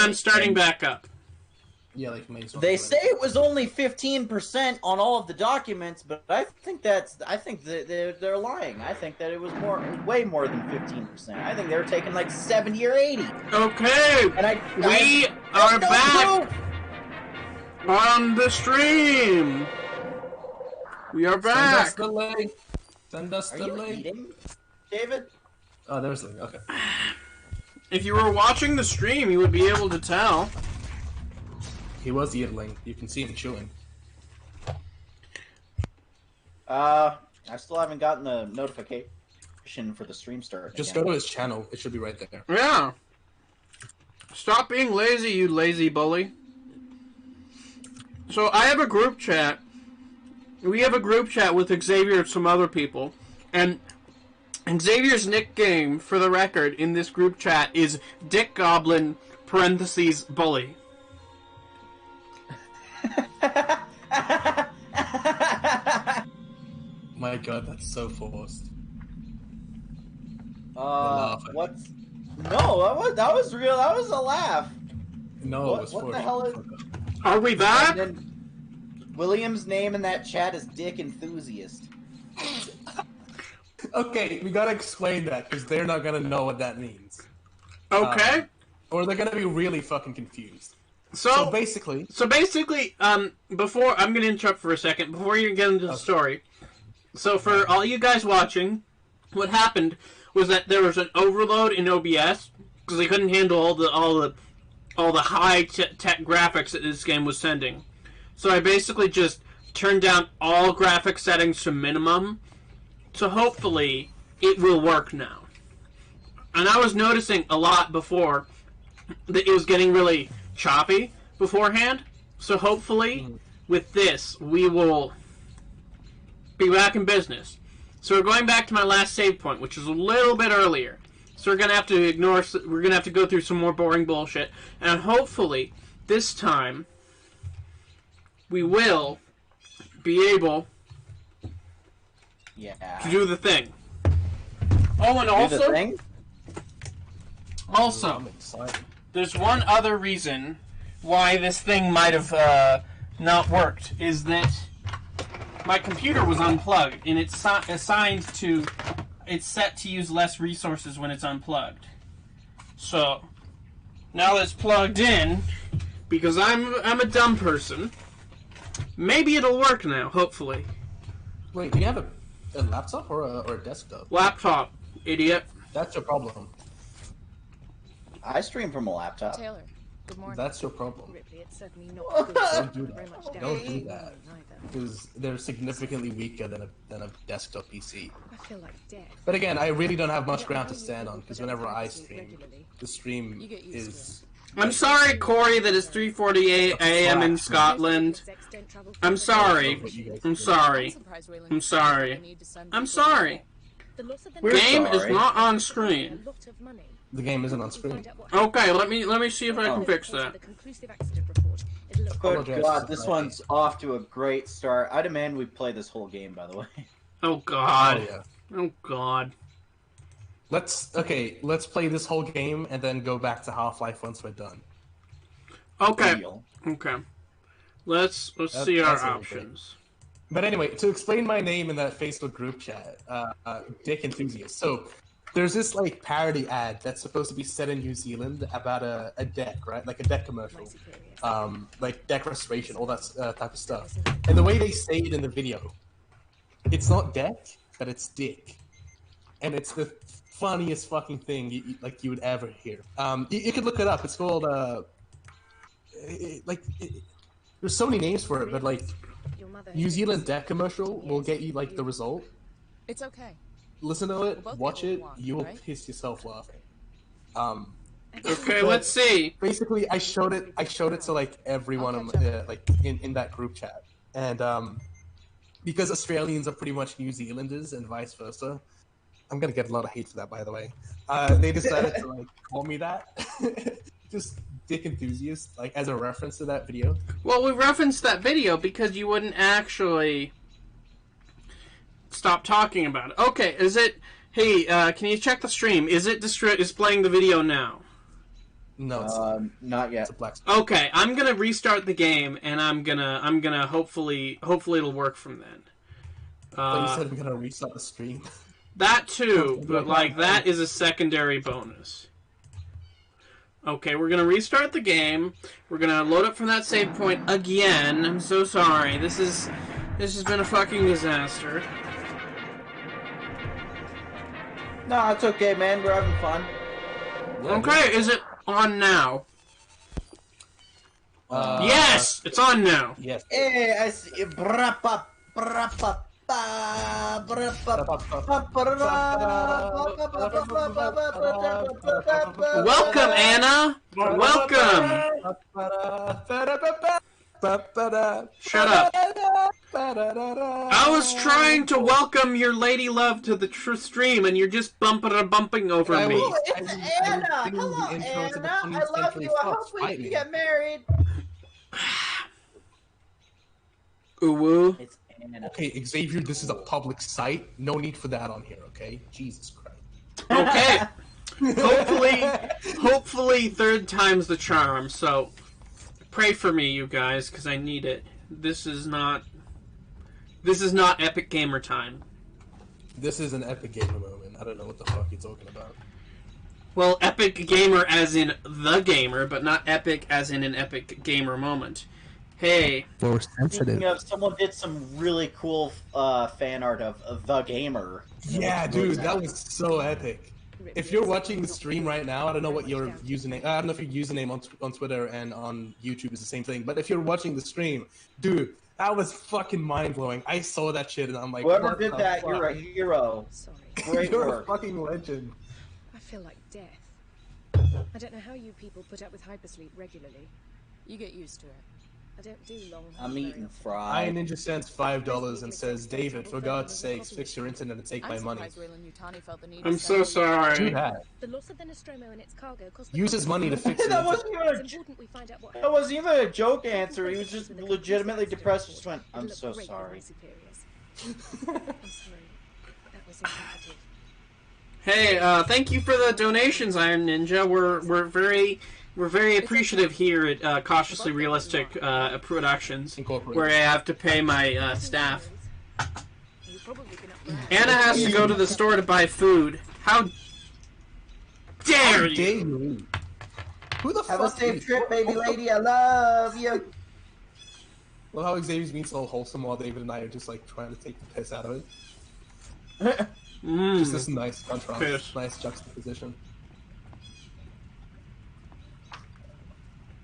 I'm starting back up. Yeah, like they say it was only 15% on all of the documents, but I think that they're lying. I think that it was way more than 15%. I think they were taking like 70 or 80. Okay, we are back on the stream. We are back. Send us the link. Send us the link. Are you eating, David? Oh, there's the link. Okay. If you were watching the stream, you would be able to tell. He was eating. You can see him chewing. I still haven't gotten the notification for the stream start. Just go to his channel. It should be right there. Yeah. Stop being lazy, you lazy bully. So I have a group chat. We have a group chat with Xavier and some other people. And Xavier's nickname, for the record, in this group chat is Dick Goblin, parentheses, bully. My god, that's so forced. What's... No, that was real. That was a laugh. No, it was what forced. the hell is... Are we back? William's name in that chat is Dick Enthusiast. Okay, we gotta explain that, because they're not gonna know what that means. Okay. Or they're gonna be really fucking confused. So basically, before I'm gonna interrupt for a second before you get into the story. So for all you guys watching, what happened was that there was an overload in OBS because they couldn't handle all the high tech graphics that this game was sending. So I basically just turned down all graphic settings to minimum. So hopefully it will work now. And I was noticing a lot before that it was getting really choppy beforehand. So hopefully with this we will be back in business. So we're going back to my last save point, which is a little bit earlier. So we're gonna have to go through some more boring bullshit, and hopefully this time we will be able to do the thing. Oh, and also, there's one other reason why this thing might have not worked, is that my computer was unplugged, and it's set to use less resources when it's unplugged. So now that it's plugged in, because I'm a dumb person, maybe it'll work now. Hopefully. Wait, do you have a laptop or a desktop? Laptop, idiot. That's your problem. I stream from a laptop. Taylor, good morning. That's your problem. Ripley, it's certainly not good. Don't do that. Don't do that. Because they're significantly weaker than a desktop PC. I feel like death. But again, I really don't have much ground to stand on, because whenever I stream, the stream is... I'm sorry, Corey, that it's 3:48 a.m. in Scotland. I'm sorry. I'm sorry. I'm sorry. I'm sorry. The game is not on screen. The game isn't on screen. Okay, let me see if I can fix that. Good God, this one's off to a great start. I demand we play this whole game, by the way. Oh God. Oh, yeah. Oh God. Let's play this whole game and then go back to Half-Life once we're done. Okay. Okay. Let's see our options. But anyway, to explain my name in that Facebook group chat, Dick Enthusiast. So there's this like parody ad that's supposed to be set in New Zealand about a deck, right? Like a deck commercial, like deck restoration, all that type of stuff. And the way they say it in the video, it's not deck, but it's dick, and it's the funniest fucking thing you would ever hear. You could look it up. It's called there's so many names for it, but like New Zealand deck commercial will get you like the result. It's okay. Listen to it, watch it, you will piss yourself laughing. Okay, let's see. Basically, I showed it to like everyone in that group chat, and because Australians are pretty much New Zealanders and vice versa. I'm gonna get a lot of hate for that, by the way. They decided to like call me that, just Dick Enthusiast, like as a reference to that video. Well, we referenced that video because you wouldn't actually stop talking about it. Okay, is it? Hey, can you check the stream? Is it displaying the video now? No, it's Not yet. it's a black screen. Okay, I'm gonna restart the game, and I'm gonna hopefully it'll work from then. But you said I'm gonna restart the stream. That too, but like that is a secondary bonus. Okay, we're gonna restart the game. We're gonna load up from that save point again. I'm so sorry. This has been a fucking disaster. No, it's okay, man. We're having fun. Okay, is it on now? Yes, it's on now. Yes. Hey, I see. Welcome, Anna. Welcome. Shut up. I was trying to welcome your lady love to the stream, and you're just bumping over me. It's Anna. Hello, Anna. I love you. I hope we can get married. Ooh. It's Anna. Okay, Xavier, this is a public site. No need for that on here, okay? Jesus Christ. Okay. Hopefully, third time's the charm. So, pray for me, you guys, because I need it. This is not epic gamer time. This is an epic gamer moment. I don't know what the fuck you're talking about. Well, epic gamer as in the gamer, but not epic as in an epic gamer moment. Hey. More Speaking of, someone did some really cool fan art of the gamer. Yeah, dude, that was so epic. If you're watching the stream right now, I don't know what your username. I don't know if your username on Twitter and on YouTube is the same thing. But if you're watching the stream, dude, that was fucking mind blowing. I saw that shit and I'm like, whoever what did the that, fuck? you're a hero. Sorry. Great You're work. a fucking legend. I feel like death. I don't know how you people put up with hypersleep regularly. You get used to it. I don't do long I'm very eating often. I fried. Ninja sends $5 and says, David, for God's sakes, fix your internet and take my money. I'm so sorry. Do that. The loss of the Nostromo and its cargo cost the Use his money to fix it. That wasn't even a It's important we find out what that wasn't even a joke answer. He was just legitimately depressed. Just went, I'm so sorry. I'm sorry. That was insensitive. Hey, thank you for the donations, Iron Ninja. We're very appreciative here at Cautiously Realistic Productions, Incorporated. where I have to pay my staff. You've probably been up there. Anna has to go to the store to buy food. How dare you? Who the Have a fuck? safe trip, baby lady. I love you. Well, how Xavier's being so wholesome while David and I are just like trying to take the piss out of it. Just this nice contrast, Piss. nice juxtaposition.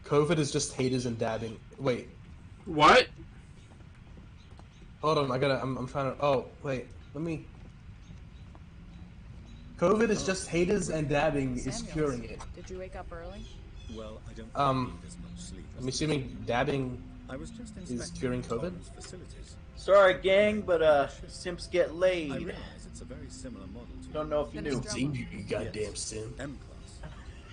COVID is just haters and dabbing. Wait, What? hold on. I'm trying to. Oh, wait. Let me. COVID is just haters and dabbing is curing it. Did you wake up early? Well, I don't Um, need as much sleep. I'm assuming dabbing. I was just is inspecting curing COVID? Tom's facilities. Sorry, gang, but simps get I laid. realize it's a very similar model to Don't know if you knew. Xavier, you goddamn sim. M-Class.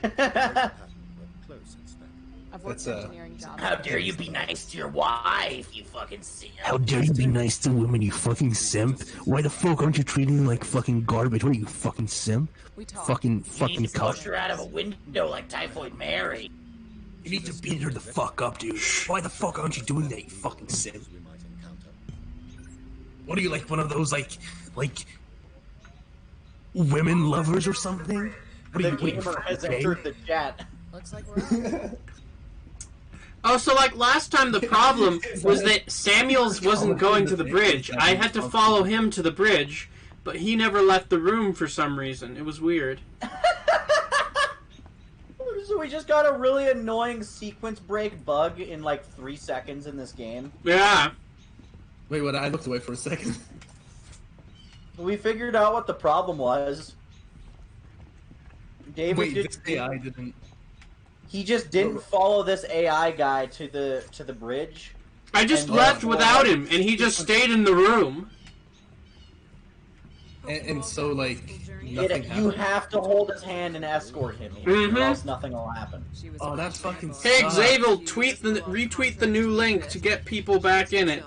Very pattern, but close in spec. I've worked That's, engineering jobs. How dare you be nice to your wife, you fucking simp. How dare you be nice to women, you fucking simp? Why the fuck aren't you treating them like fucking garbage? What are you, fucking simp? We talked. Fucking You need to cunt. push her out of a window like Typhoid Mary. You need to beat her the fuck up, dude. Why the fuck aren't you doing that, you fucking simp? We might encounter. What are you, like one of those, like, women lovers or something? What are The you, waiting gamer for, has okay? entered the chat. Looks like we're Oh, so like last time the problem was that Samuels wasn't going to the bridge. I had to follow him to the bridge, but he never left the room for some reason. It was weird. So we just got a really annoying sequence break bug in like 3 seconds in this game. Yeah. Wait, what? I looked away for a second. We figured out what the problem was. David Wait, did, this AI didn't. he just didn't follow this AI guy to the bridge. I just And, left without him, and he just stayed in the room. And so, like, nothing You happened. have to hold his hand and escort him here, Mhm. or else nothing will happen. Oh, that fucking Hey, sucks. Xavier, retweet the new link to get people back in it.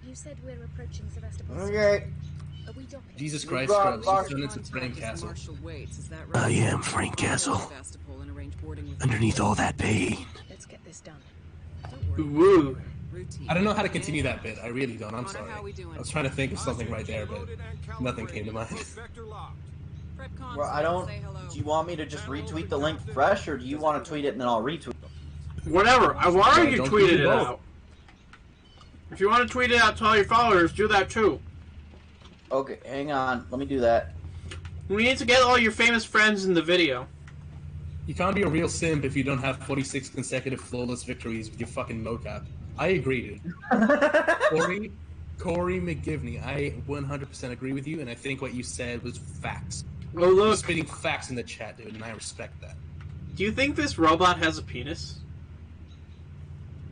You said we're approaching Sevastopol. Okay. Are we docking? Jesus Christ, brought Scrubs, Mark- she's turned into Frank Castle. I am Frank Castle. Boarding with Underneath all that pain. Let's get this done. Don't worry. Woo. Routine. I don't know how to continue that bit. I really don't. I'm sorry. I was trying to think of something right there, but nothing came to mind. Well, I don't. Do you want me to just retweet the link fresh, or do you want to tweet it and then I'll retweet it? Whatever. I've already don't tweeted do it both. out. If you want to tweet it out to all your followers, do that too. Okay, hang on. Let me do that. We need to get all your famous friends in the video. You can't be a real simp if you don't have 46 consecutive flawless victories with your fucking mocap. I agree, dude. Corey McGivney, I 100% agree with you, and I think what you said was facts. Oh, You're look. spitting facts in the chat, dude, and I respect that. Do you think this robot has a penis?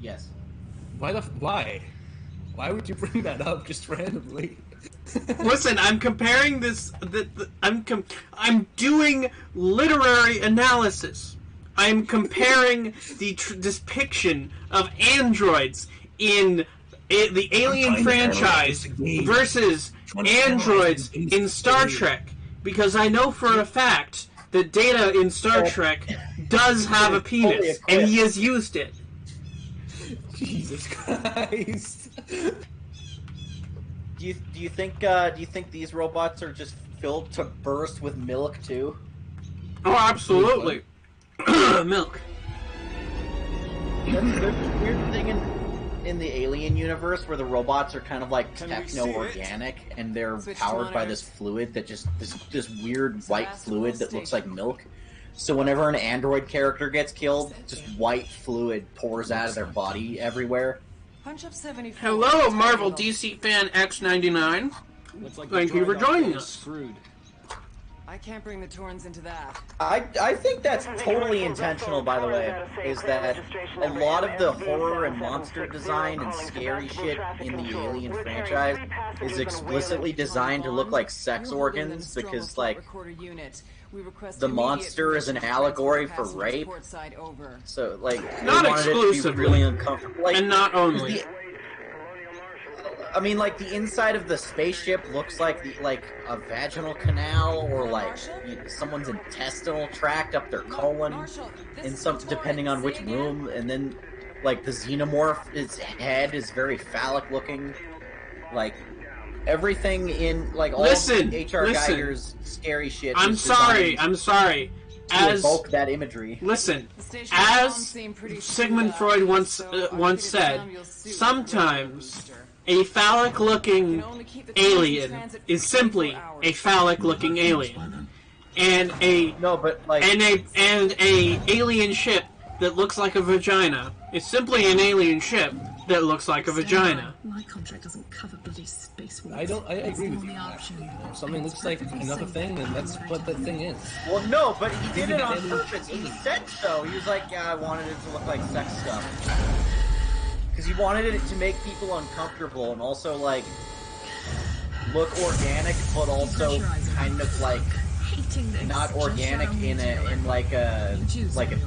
Yes. Why? Why would you bring that up just randomly? Listen, I'm comparing this. I'm doing literary analysis. I'm comparing the depiction of androids in the Alien franchise versus androids in Star Trek, because I know for a fact that Data in Star Trek does have a penis, and he has used it. Jesus Christ. Do you think these robots are just filled to burst with milk too? Oh, absolutely. Milk. There's this weird thing in the Alien universe where the robots are kind of like techno-organic, and they're powered by this fluid that just this weird white fluid that looks like milk. So whenever an android character gets killed, just white fluid pours out of their body everywhere. Punch up 74. Hello, Marvel DC fan X99. Thank you for joining us. Screwed. I can't bring the Torns into that. I think that's totally intentional, by the way, is that a lot of the horror and monster design and scary shit in the Alien franchise is explicitly designed to look like sex organs, because, like, the monster is an allegory for rape. So, like, Not they wanted it to be exclusively. really uncomfortable. Like, And not only. I mean, like, the inside of the spaceship looks like a vaginal canal, or like someone's intestinal tract up their colon, in some, depending on which room. And then, like, the xenomorph, its head is very phallic looking. Like, everything in, like, all Listen, H.R. listen. Geiger's scary shit. I'm is sorry. designed I'm sorry. to As evoke that imagery. listen, as Sigmund Freud once said, sometimes a phallic-looking alien is simply a phallic-looking alien, and a No, but like, and a alien ship that looks like a vagina is simply an alien ship that looks like a vagina. My contract doesn't cover bloody space wars. I agree with you. The option. If something looks like another thing, then that's what that thing is. well, no, but he did it on purpose. He said so. He was like, yeah, I wanted it to look like sex stuff. Because he wanted it to make people uncomfortable and also, like, look organic, but also kind of, like, not organic in like a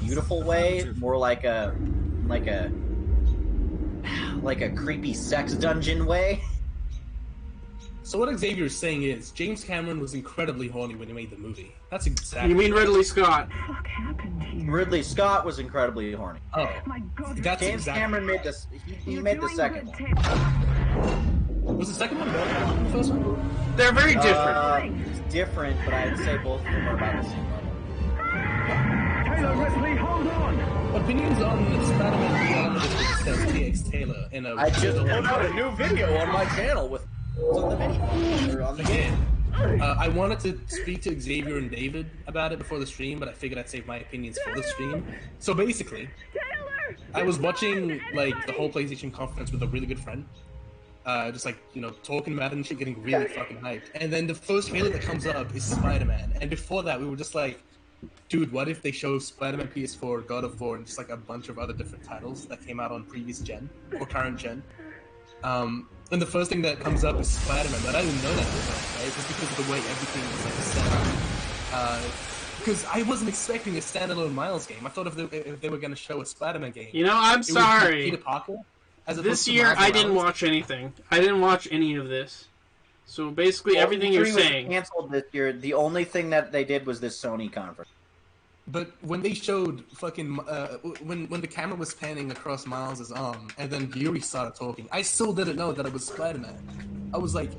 beautiful way, more like a creepy sex dungeon way. So what Xavier is saying is, James Cameron was incredibly horny when he made the movie. That's exactly. You mean Ridley Scott? Ridley Scott was incredibly horny. Oh, that's James exactly. Cameron made this. He made the second one. Was the second one better than the first one? They're very different. It's different, but I'd say both of them are about the same level. Opinions on Spider-Man Beyond the says TX Taylor in a. I just put out a new video on my channel with on the video or on the game. I wanted to speak to Xavier and David about it before the stream, but I figured I'd save my opinions for the stream. So basically, I was watching like the whole PlayStation conference with a really good friend, just like, you know, talking about it and shit, getting really fucking hyped. And then the first trailer that comes up is Spider-Man, and before that we were just like, dude, what if they show Spider-Man PS4, God of War, and just like a bunch of other different titles that came out on previous gen or current gen? And the first thing that comes up is Spider-Man, but I didn't know that before, right? Just because of the way everything was like set up. Because I wasn't expecting a standalone Miles game. I thought if they were going to show a Spider-Man game, You know, I'm it would be sorry. Peter Parker, as opposed This to year, Miles I didn't Morales. watch anything. I didn't watch any of this. So basically, everything you're Stream was saying. canceled this year. The only thing that they did was this Sony conference. But when they showed fucking when the camera was panning across Miles's arm, and then Yuri started talking, I still didn't know that it was Spider-Man. I was like,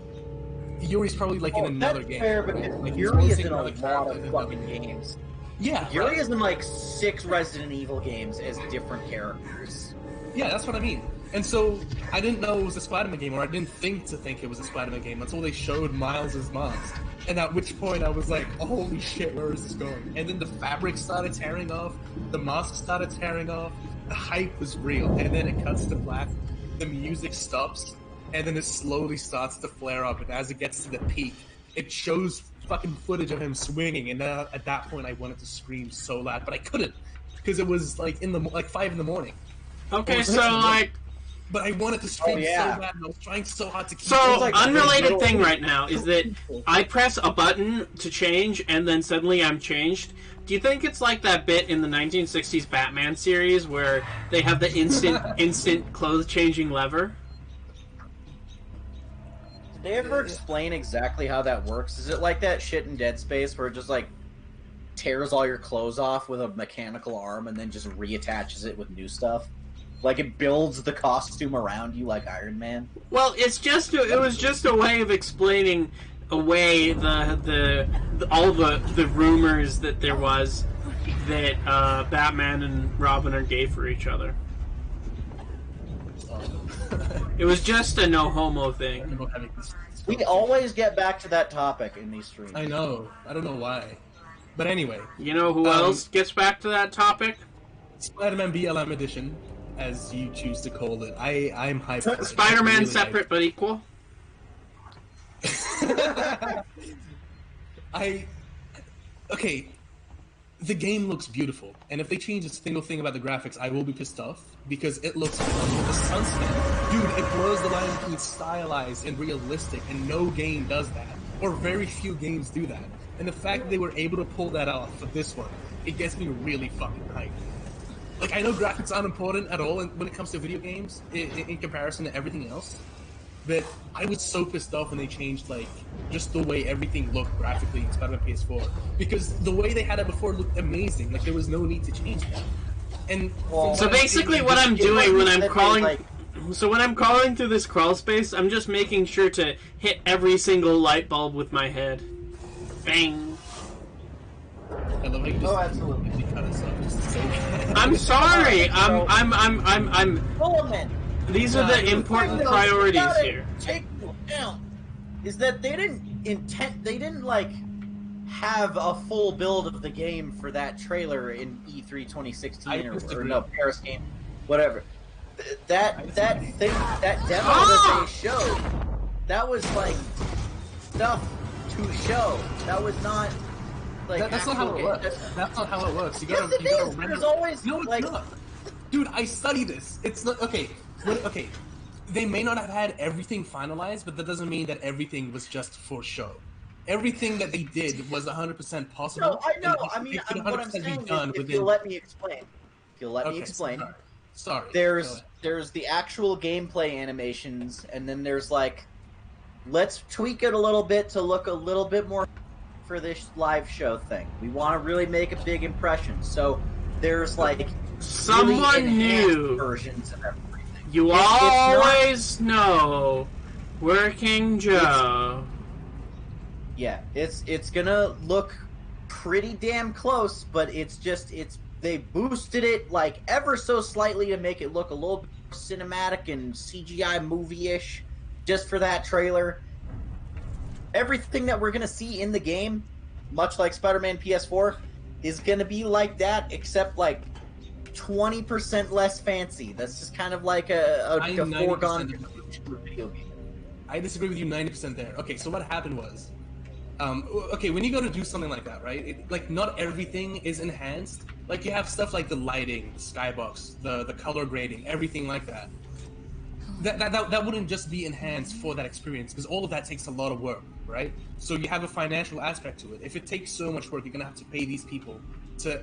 Yuri's probably like in another that's game. fair, Right? because Like, he's Yuri is voicing in a another lot character in of another fucking game. games. Yeah, Yuri right? is in like 6 Resident Evil games as different characters. Yeah, that's what I mean. And so I didn't know it was a Spider-Man game, or I didn't think it was a Spider-Man game until they showed Miles' mask. And at which point I was like, oh, holy shit, where is this going? And then the fabric started tearing off, the mask started tearing off, the hype was real, and then it cuts to black, the music stops, and then it slowly starts to flare up, and as it gets to the peak, it shows fucking footage of him swinging, and at that point I wanted to scream so loud, but I couldn't, because it was like 5 in the morning. Okay, so like, but I wanted to scream yeah. so bad, and I was trying so hard to keep. so like unrelated thing right now is that I press a button to change, and then suddenly I'm changed. Do you think it's like that bit in the 1960s Batman series where they have the instant clothes changing lever? Did they ever explain exactly how that works? Is it like that shit in Dead Space where it just like tears all your clothes off with a mechanical arm and then just reattaches it with new stuff? Like it builds the costume around you like Iron Man? Well, it was just a way of explaining away all the rumors that there was that Batman and Robin are gay for each other. It was just a no homo thing. We always get back to that topic in these streams. I know. I don't know why. But anyway. You know who else gets back to that topic? Spider-Man BLM edition, as you choose to call it. I'm hyped for it. Spider-Man really separate but equal? Okay, the game looks beautiful, and if they change a single thing about the graphics, I will be pissed off, because it looks fun. The sunset, dude, it blurs the line between stylized and realistic, and no game does that, or very few games do that. And the fact that they were able to pull that off for this one, it gets me really fucking hyped. Like, I know graphics aren't important at all when it comes to video games, in comparison to everything else, but I was so pissed off when they changed, like, just the way everything looked graphically in Spider-Man PS4. Because the way they had it before looked amazing. Like, there was no need to change that. And so basically what I'm doing when I'm crawling... So when I'm crawling through this crawl space, I'm just making sure to hit every single light bulb with my head. Bang. I love how you just absolutely. cut us off just to say that. I'm sorry. I'm Element. These are the important priorities here. Take down. Is that they didn't like have a full build of the game for that trailer in E3 2016 or no Paris game, whatever. That demo that they showed, that was like stuff to show. That was not like that's not how it works. That's not how it works. You gotta render. There's always No, it's not. Dude, I study this. It's not okay. Okay, they may not have had everything finalized, but that doesn't mean that everything was just for show. Everything that they did was 100% possible. No, I know. I mean, what I'm saying is, if you'll let me explain. Sorry. There's the actual gameplay animations, and then there's like, let's tweak it a little bit to look a little bit more for this live show thing. We want to really make a big impression. So there's like someone really new versions of everything. You always know, Working Joe. It's gonna look pretty damn close, but they boosted it like ever so slightly to make it look a little bit cinematic and CGI movie-ish just for that trailer. Everything that we're gonna see in the game, much like Spider-Man PS4, is gonna be like that, except like 20% less fancy. That's just kind of like a foregone video game. I disagree with you 90% there. Okay, so what happened was, okay, when you go to do something like that, right? Like, not everything is enhanced. Like, you have stuff like the lighting, the skybox, the color grading, everything like that. That wouldn't just be enhanced for that experience, because all of that takes a lot of work, right? So you have a financial aspect to it. If it takes so much work, you're gonna have to pay these people to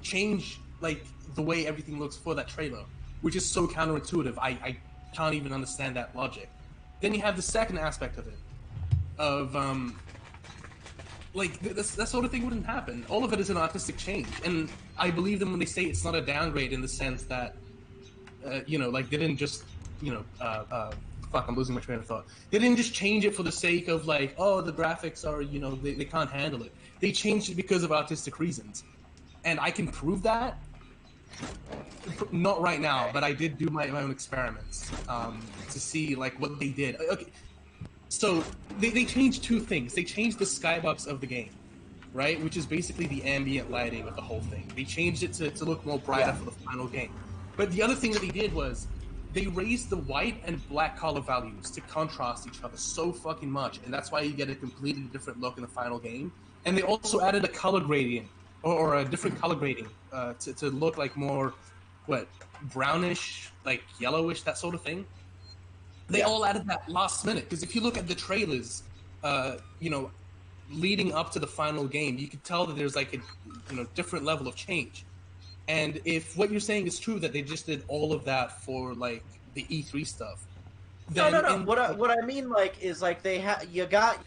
change like the way everything looks for that trailer, which is so counterintuitive. I can't even understand that logic. Then you have the second aspect of it, of like that sort of thing wouldn't happen. All of it is an artistic change, and I believe them when they say it's not a downgrade in the sense that, like they didn't just, fuck, I'm losing my train of thought. They didn't just change it for the sake of like, oh, the graphics are, they can't handle it. They changed it because of artistic reasons, and I can prove that. Not right now, but I did do my own experiments to see like what they did. Okay. So they changed two things. They changed the skybox of the game, right? Which is basically the ambient lighting of the whole thing. They changed it to look more brighter for the final game. But the other thing that they did was they raised the white and black color values to contrast each other so fucking much, and that's why you get a completely different look in the final game. And they also added a color gradient or a different color grading to look like more brownish, like yellowish, that sort of thing. They all added that last minute, because if you look at the trailers, leading up to the final game, you could tell that there's like a different level of change. And if what you're saying is true, that they just did all of that for like the E3 stuff, then no. What I mean like is like you got.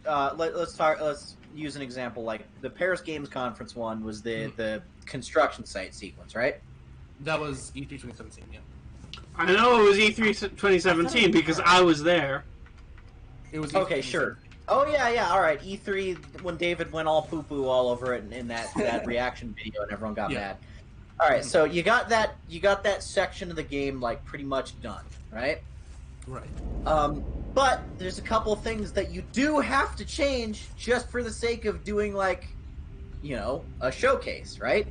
Let's use an example. Like the Paris Games Conference one was the construction site sequence, right? That was E3 2017. Yeah. I know it was E3 2017 because I was there. It was okay, sure. Oh yeah, all right. E3 when David went all poo poo all over it in that reaction video and everyone got mad. All right, so you got that section of the game like pretty much done, right? Right. But there's a couple of things that you do have to change just for the sake of doing like, a showcase, right?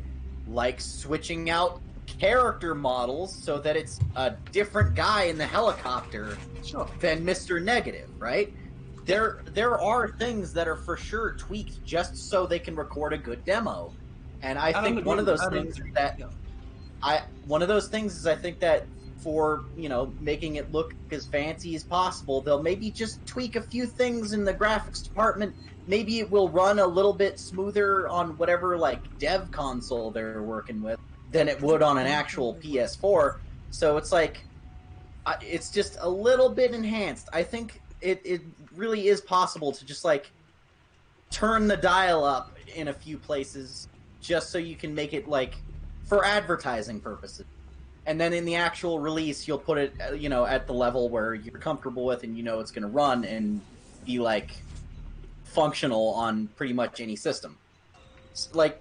Like switching out character models so that it's a different guy in the helicopter than Mr. Negative, right? There are things that are for sure tweaked just so they can record a good demo. And I think one of those things is I think that for, making it look as fancy as possible, they'll maybe just tweak a few things in the graphics department. Maybe it will run a little bit smoother on whatever like dev console they're working with than it would on an actual PS4. So it's like, it's just a little bit enhanced. I think it really is possible to just like turn the dial up in a few places just so you can make it like for advertising purposes. And then in the actual release, you'll put it, at the level where you're comfortable with and it's going to run and be like functional on pretty much any system. Like,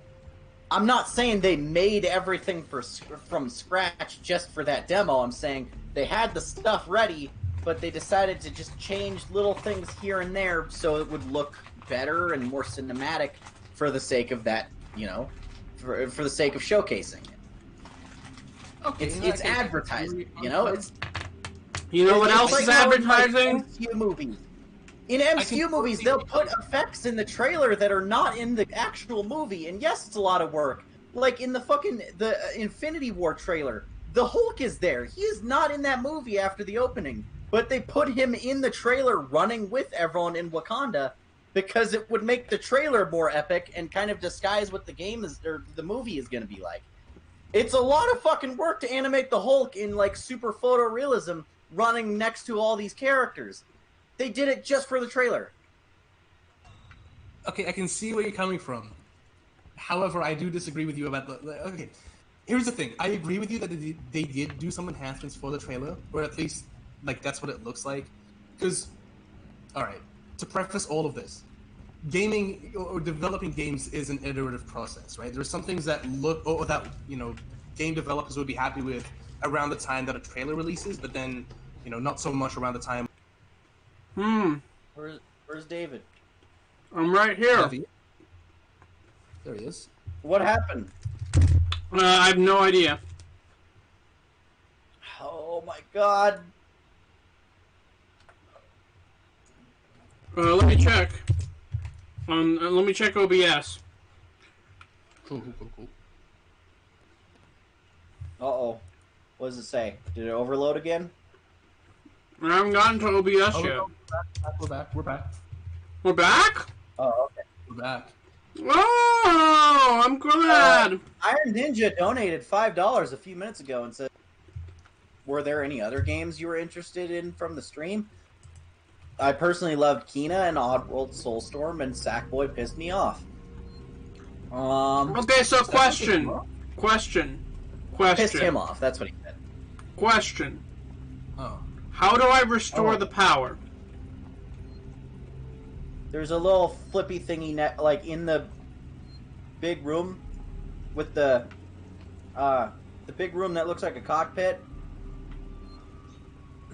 I'm not saying they made everything from scratch just for that demo. I'm saying they had the stuff ready, but they decided to just change little things here and there so it would look better and more cinematic for the sake of that, for the sake of showcasing it. Okay, it's advertising, It's what else is advertising? MCU movies. In MCU movies, they'll put effects in the trailer that are not in the actual movie, and yes, it's a lot of work. Like in the Infinity War trailer, the Hulk is there. He is not in that movie after the opening, but they put him in the trailer running with everyone in Wakanda because it would make the trailer more epic and kind of disguise what the game is or the movie is going to be like. It's a lot of fucking work to animate the Hulk in like super photorealism running next to all these characters. They did it just for the trailer. Okay, I can see where you're coming from. However, I do disagree with you about okay, here's the thing. I agree with you that they did do some enhancements for the trailer, or at least, like, that's what it looks like. Because, alright, to preface all of this, gaming or developing games is an iterative process, right? There's some things that look, or that, game developers would be happy with around the time that a trailer releases, but then, not so much around the time. Where's David? I'm right here. There he is. What happened? I have no idea. Oh my god. Let me check. Let me check OBS. Cool. Uh-oh. What does it say? Did it overload again? I haven't gotten to OBS yet. We're back. We're back? Oh, okay. We're back. Oh, I'm glad. Iron Ninja donated $5 a few minutes ago and said, were there any other games you were interested in from the stream? I personally loved Kina and Oddworld Soulstorm, and Sackboy pissed me off. Okay, so question. Pissed him off. That's what he said. Question. Oh. How do I restore the power? There's a little flippy thingy, like in the big room with the big room that looks like a cockpit.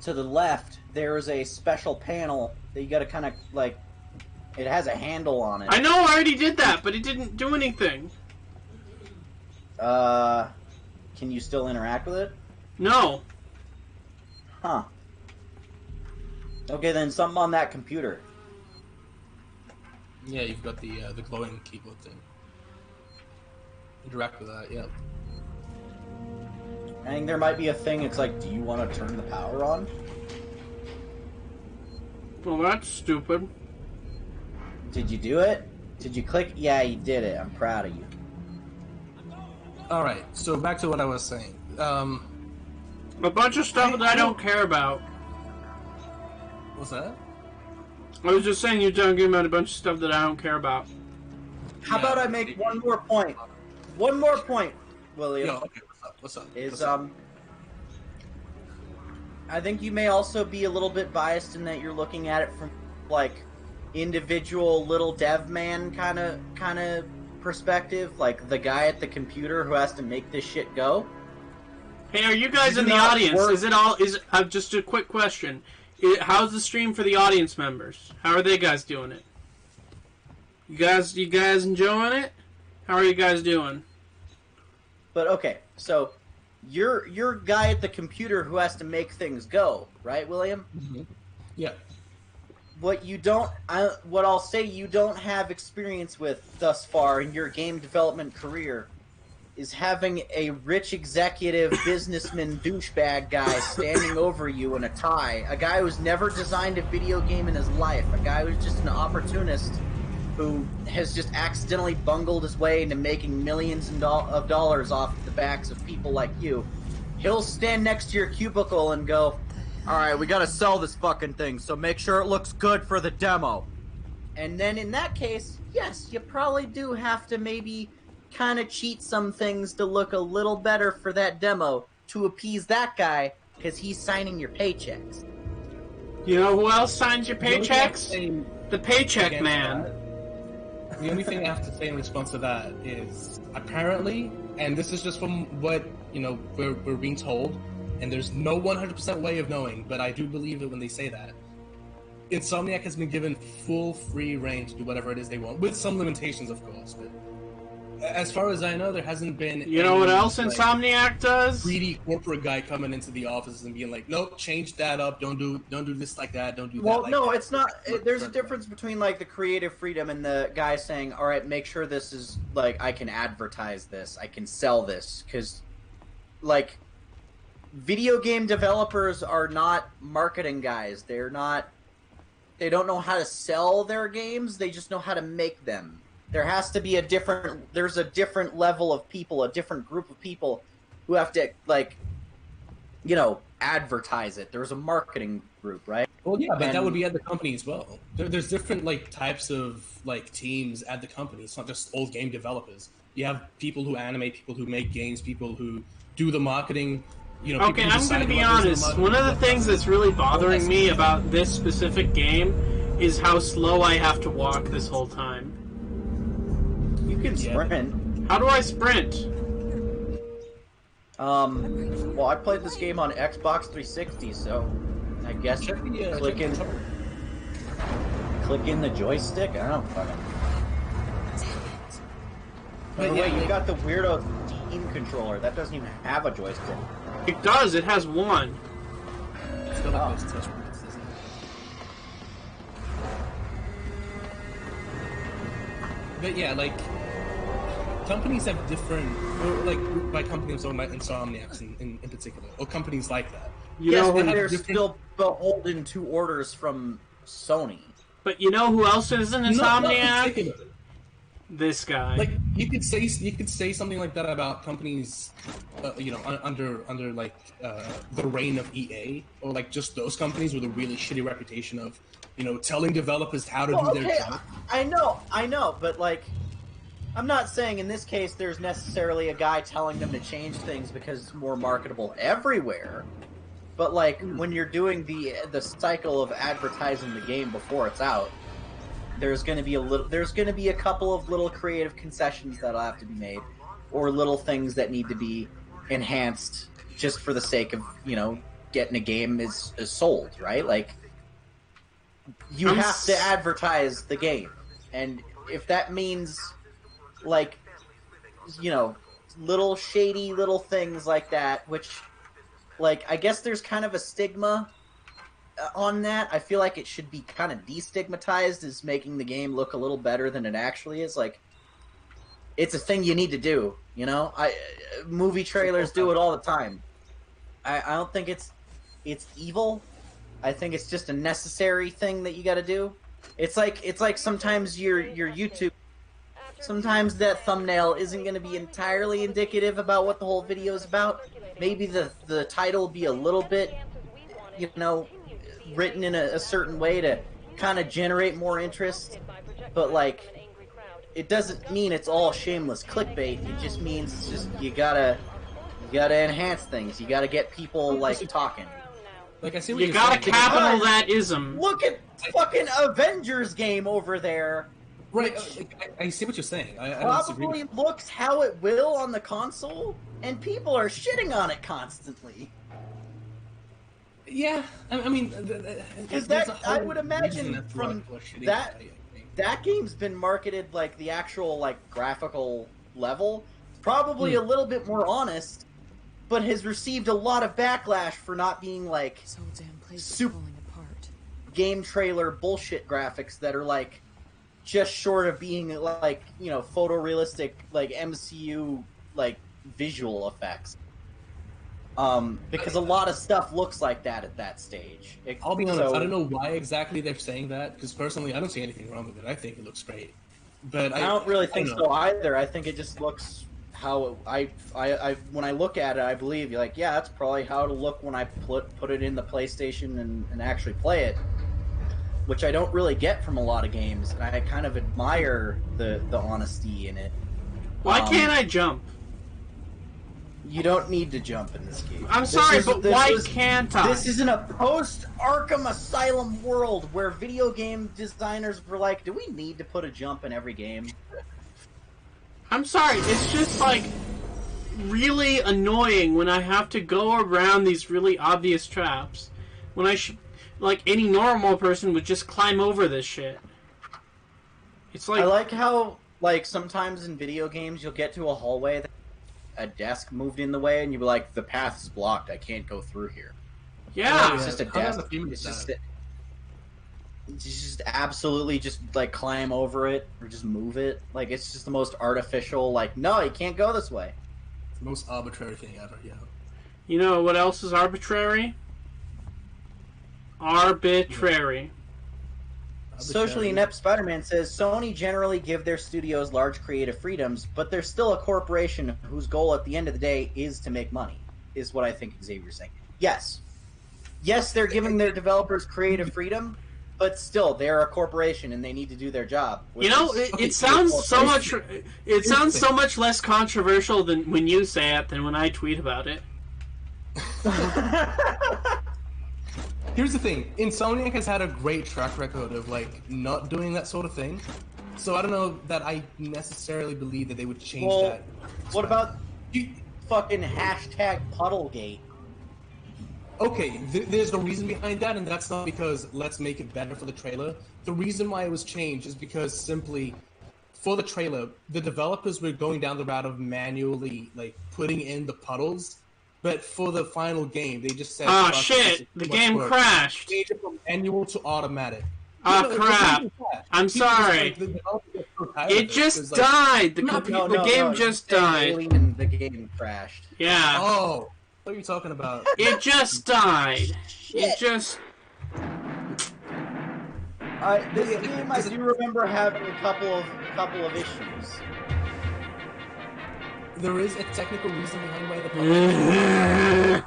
To the left, there is a special panel that you got to kind of like. It has a handle on it. I know I already did that, but it didn't do anything. Can you still interact with it? No. Huh. Okay, then something on that computer. Yeah, you've got the glowing keyboard thing. Interact with that, yeah. I think there might be a thing. It's like, do you want to turn the power on? Well, that's stupid. Did you do it? Did you click? Yeah, you did it. I'm proud of you. Alright, so back to what I was saying. A bunch of stuff that I don't care about. What's that? I was just saying you're talking about a bunch of stuff that I don't care about. How about I make one more point? One more point, William. Yo, okay, what's up? Is I think you may also be a little bit biased in that you're looking at it from like individual little dev man kind of perspective, like the guy at the computer who has to make this shit go. Hey, are you guys in the audience? Is it all? Just a quick question? How's the stream for the audience members? How are they guys doing it? You guys enjoying it? How are you guys doing? But okay, so you're guy at the computer who has to make things go, right, William? Mm-hmm. Yeah. What I'll say you don't have experience with thus far in your game development career is having a rich executive businessman douchebag guy standing over you in a tie, a guy who's never designed a video game in his life, a guy who's just an opportunist who has just accidentally bungled his way into making millions of dollars off the backs of people like you. He'll stand next to your cubicle and go, "Alright, we gotta sell this fucking thing, so make sure it looks good for the demo." And then in that case, yes, you probably do have to maybe kind of cheat some things to look a little better for that demo to appease that guy, because he's signing your paychecks. You know who else signs your paychecks? The paycheck man. The only thing I have to say in response to that is, apparently, and this is just from what, we're being told, and there's no 100% way of knowing, but I do believe it when they say that, Insomniac has been given full free reign to do whatever it is they want, with some limitations, of course, but as far as I know, there hasn't been You know what else Insomniac does? Greedy corporate guy coming into the office and being like, "Nope, change that up. Don't do this like that. Don't do that." Well, like no, that. it's not. There's a difference between like the creative freedom and the guy saying, "All right, make sure this is like I can advertise this, I can sell this," because like video game developers are not marketing guys. They don't know how to sell their games. They just know how to make them. There has to be there's a different level of people, a different group of people who have to, advertise it. There's a marketing group, right? Well, yeah, but that would be at the company as well. There's different, types of, teams at the company. It's not just old game developers. You have people who animate, people who make games, people who do the marketing, Okay, I'm going to be honest. One of the things that's really bothering me about this specific game is how slow I have to walk this whole time. You can sprint. How do I sprint? Well, I played this game on Xbox 360, so I guess click in the joystick. I don't fucking. But wait, you got the weirdo Steam controller. That doesn't even have a joystick. It does. It has one. Still like those touch points, isn't it? But yeah, companies have different, by companies, I'm talking about Insomniacs in particular, or companies like that. They're still beholden to orders from Sony. But you know who else is an Insomniac? This guy. Like you could say something like that about companies, under like the reign of EA, or like just those companies with a really shitty reputation of, telling developers how to do their job. I know, but like, I'm not saying in this case there's necessarily a guy telling them to change things because it's more marketable everywhere. But like when you're doing the cycle of advertising the game before it's out, there's going to be a couple of little creative concessions that'll have to be made, or little things that need to be enhanced just for the sake of getting a game is sold, right? Like you have to advertise the game, and if that means like little shady little things like that, which like I guess there's kind of a stigma on that. I feel like it should be kind of destigmatized as making the game look a little better than it actually is. Like, it's a thing you need to do, movie trailers do it all the time. I don't think it's evil. I think it's just a necessary thing that you got to do. It's like sometimes your YouTube, sometimes that thumbnail isn't going to be entirely indicative about what the whole video is about. Maybe the title will be a little bit, written in a certain way to kind of generate more interest, but like it doesn't mean it's all shameless clickbait. It just means you gotta enhance things. You gotta get people like talking. Like I see what you gotta capital that ism. Look at fucking Avengers game over there. Right, I see what you're saying. I probably looks how it will on the console, and people are shitting on it constantly. Yeah, I mean, because I would imagine from that game's been marketed like the actual like graphical level, probably a little bit more honest, but has received a lot of backlash for not being like super game trailer bullshit graphics that are like just short of being like photorealistic like MCU like visual effects. Because a lot of stuff looks like that at that stage. I'll be honest, I don't know why exactly they're saying that, because personally I don't see anything wrong with it. I think it looks great. But I don't really think so either. I think it just looks how when I look at it, I believe like, yeah, that's probably how it'll look when I put it in the PlayStation and actually play it, which I don't really get from a lot of games, and I kind of admire the honesty in it. Why can't I jump? You don't need to jump in this game. I'm sorry, but why can't I? This isn't a post-Arkham Asylum world where video game designers were like, do we need to put a jump in every game? I'm sorry, it's just like really annoying when I have to go around these really obvious traps when I should, like any normal person would just climb over this shit. It's like, I like how like sometimes in video games you'll get to a hallway that a desk moved in the way, and you'd be like, the path's blocked, I can't go through here. Yeah. It's just a desk. It's just absolutely just, like, climb over it, or just move it. Like, it's just the most artificial, like, no, you can't go this way. It's the most arbitrary thing ever, yeah. You know what else is arbitrary? Arbitrary. Socially inept Spider-Man says, Sony generally give their studios large creative freedoms, but they're still a corporation whose goal at the end of the day is to make money, is what I think Xavier's saying. Yes. Yes, they're giving their developers creative freedom, but still, they're a corporation and they need to do their job. It sounds so much. It sounds so much less controversial than when you say it than when I tweet about it. Here's the thing: Insomniac has had a great track record of like not doing that sort of thing. So I don't know that I necessarily believe that they would change that. What about fucking hashtag Puddlegate? Okay, there's the reason behind that, and that's not because let's make it better for the trailer. The reason why it was changed is because simply for the trailer, the developers were going down the route of manually like putting in the puddles, but for the final game, they just said, "Oh shit, the game crashed." Change it from manual to automatic. Oh crap! I'm sorry. It just died. The game just died. The game crashed. Yeah. Oh. What are you talking about? It just died. It just... This game, I do remember having a couple of issues. There is a technical reason behind why the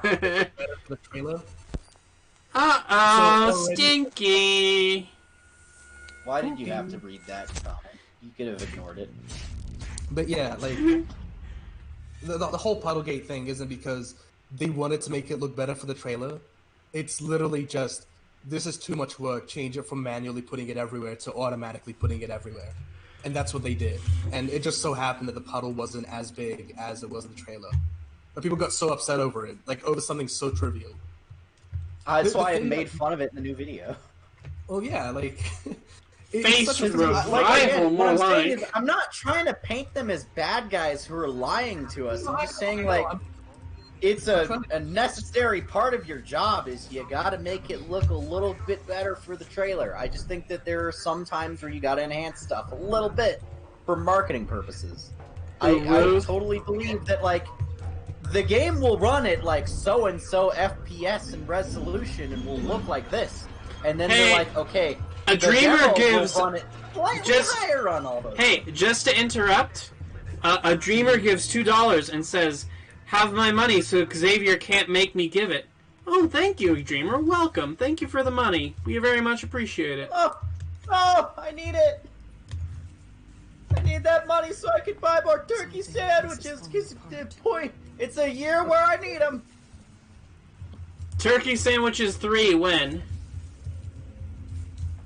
better for the trailer. Uh-oh, So already- stinky! Why did you have to read that comment? You could have ignored it. But yeah, like the whole Puddlegate thing isn't because they wanted to make it look better for the trailer. It's literally just this is too much work. Change it from manually putting it everywhere to automatically putting it everywhere, and that's what they did. And it just so happened that the puddle wasn't as big as it was in the trailer, but people got so upset over it, like over something so trivial. That's why I made fun of it in the new video. Well, yeah, like Face revival, again, what more I'm saying is, like. I'm not trying to paint them as bad guys who are lying to us. I'm just saying, like, it's a necessary part of your job is you gotta make it look a little bit better for the trailer. I just think that there are some times where you gotta enhance stuff a little bit for marketing purposes. I totally believe that, like, the game will run at, like, so-and-so FPS and resolution and will look like this. And then they're like, okay, a dreamer gives just higher on all those. Hey, just to interrupt, a dreamer gives $2 and says, "Have my money so Xavier can't make me give it." Oh, thank you, dreamer. Welcome. Thank you for the money. We very much appreciate it. Oh, I need it. I need that money so I can buy more turkey sandwiches. Cause the point, it's a year where I need them. Turkey sandwiches 3 when?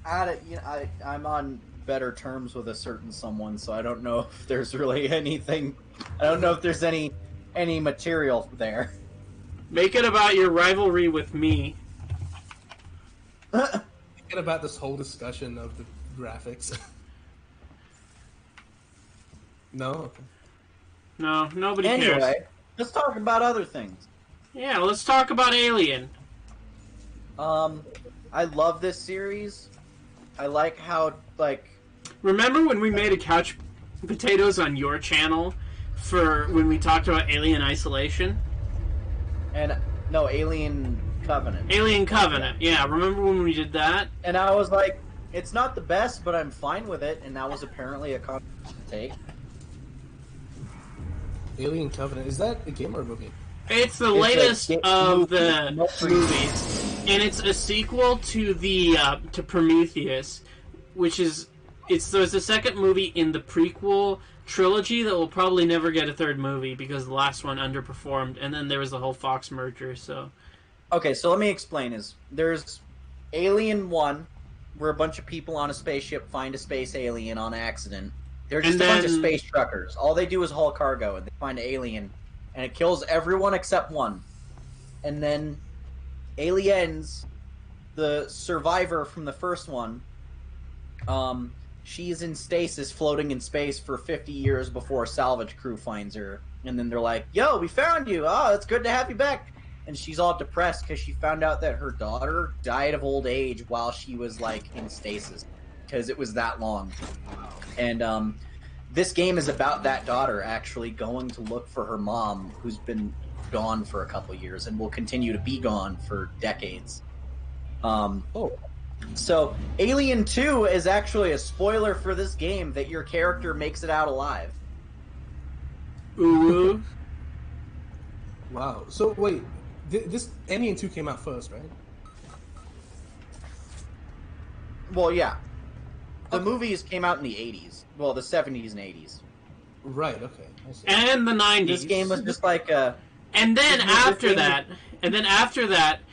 I'm on better terms with a certain someone, so I don't know if there's really anything. I don't know if there's any material there. Make it about your rivalry with me. Thinking about this whole discussion of the graphics. No? Okay. No, nobody Anyway, cares. let's talk about other things. Yeah, let's talk about Alien. I love this series. I like how, like... Remember when we made a couch potatoes on your channel for when we talked about Alien Isolation? No, Alien Covenant. Alien Covenant, yeah. Remember when we did that? And I was like, it's not the best, but I'm fine with it, and that was apparently a controversial take. Alien Covenant, is that a game or a movie? It's the latest of the movies, and it's a sequel to the to Prometheus, which is there's a second movie in the prequel trilogy that will probably never get a third movie because the last one underperformed, and then there was the whole Fox merger. So, okay, so let me explain: there's Alien 1, where a bunch of people on a spaceship find a space alien on accident. They're just a bunch of space truckers. All they do is haul cargo, and they find an alien. And it kills everyone except one. And then Aliens, the survivor from the first one, she's in stasis floating in space for 50 years before a salvage crew finds her. And then they're like, yo, we found you. Oh, it's good to have you back. And she's all depressed because she found out that her daughter died of old age while she was, like, in stasis. Because it was that long. And, this game is about that daughter actually going to look for her mom, who's been gone for a couple years and will continue to be gone for decades. So Alien 2 is actually a spoiler for this game that your character makes it out alive. ooh. Wow. So, wait, this Alien 2 came out first, right? Well, yeah. The movies came out in the 80s. Well, the 70s and 80s. Right, okay. I see. And the 90s. This game was just like a... And then after that,